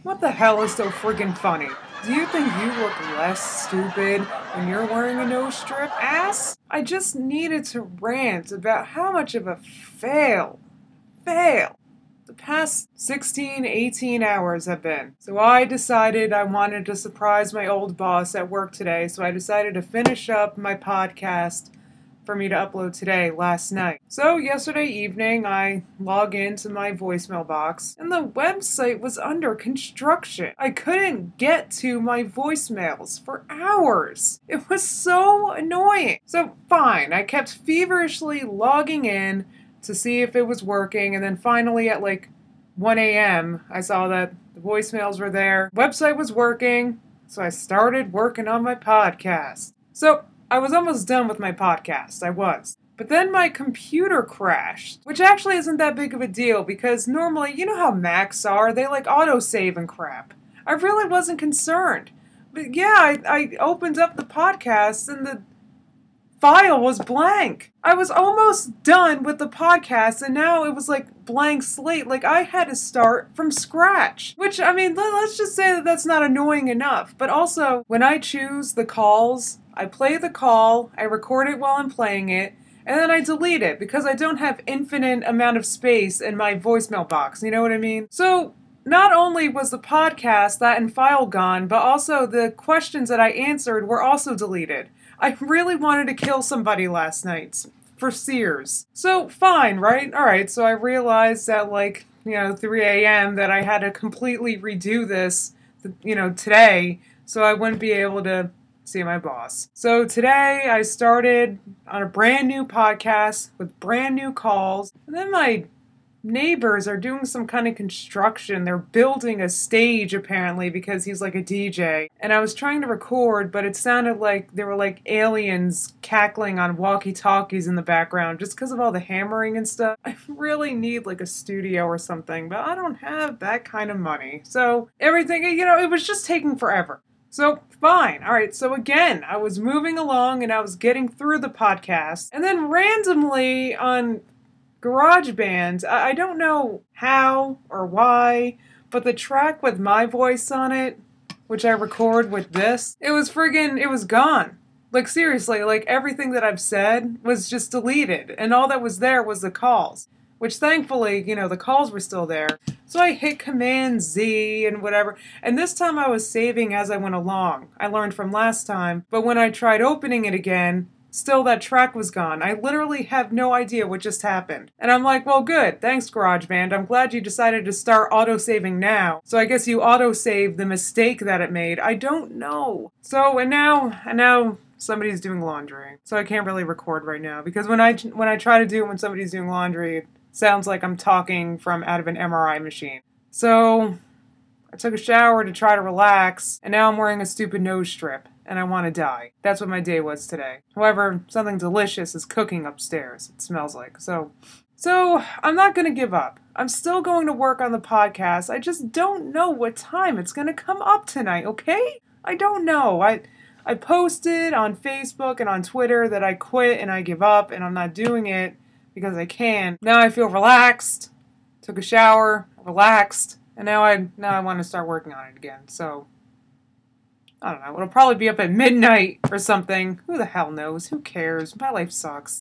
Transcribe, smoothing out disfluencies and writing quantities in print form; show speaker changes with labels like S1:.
S1: What the hell is so friggin' funny? Do you think you look less stupid when you're wearing a nose strip, ass? I just needed to rant about how much of a fail the past 16, 18 hours have been. So I decided I wanted to surprise my old boss at work today, so I decided to finish up my podcast for me to upload today, last night. So yesterday evening, I log into my voicemail box, and the website was under construction. I couldn't get to my voicemails for hours. It was so annoying. So fine, I kept feverishly logging in to see if it was working, and then finally at like 1 a.m., I saw that the voicemails were there. Website was working, so I started working on my podcast. So I was almost done with my podcast, I was. But then my computer crashed, which actually isn't that big of a deal because normally, you know how Macs are, they like autosave and crap. I really wasn't concerned. But yeah, I opened up the podcast and the file was blank. I was almost done with the podcast and now it was like blank slate. Like I had to start from scratch. Which, I mean, let's just say that that's not annoying enough. But also, when I choose the calls, I play the call, I record it while I'm playing it, and then I delete it because I don't have infinite amount of space in my voicemail box, you know what I mean? So, not only was the podcast, that and file gone, but also the questions that I answered were also deleted. I really wanted to kill somebody last night, for Sears. So, fine, right? Alright, so I realized at like, 3 a.m. that I had to completely redo this, today, so I wouldn't be able to see my boss. So today I started on a brand new podcast with brand new calls. And then my neighbors are doing some kind of construction. They're building a stage apparently because he's like a DJ. And I was trying to record, but it sounded like there were like aliens cackling on walkie-talkies in the background just because of all the hammering and stuff. I really need like a studio or something, but I don't have that kind of money. So everything, it was just taking forever. So, fine. All right, so again, I was moving along and I was getting through the podcast. And then randomly on GarageBand, I don't know how or why, but the track with my voice on it, which I record with this, it was gone. Like seriously, like everything that I've said was just deleted. And all that was there was the calls. Which thankfully, the calls were still there. So I hit Command Z and whatever. And this time I was saving as I went along. I learned from last time. But when I tried opening it again, still that track was gone. I literally have no idea what just happened. And I'm like, well, good. Thanks, GarageBand. I'm glad you decided to start autosaving now. So I guess you autosaved the mistake that it made. I don't know. So, and now somebody's doing laundry. So I can't really record right now. Because when I try to do it when somebody's doing laundry, sounds like I'm talking from out of an MRI machine. So, I took a shower to try to relax, and now I'm wearing a stupid nose strip, and I want to die. That's what my day was today. However, something delicious is cooking upstairs, it smells like. So I'm not going to give up. I'm still going to work on the podcast. I just don't know what time it's going to come up tonight, okay? I don't know. I posted on Facebook and on Twitter that I quit and I give up, and I'm not doing it because I can. Now I feel relaxed, took a shower, relaxed, and now I want to start working on it again. So, I don't know. It'll probably be up at midnight or something. Who the hell knows? Who cares? My life sucks.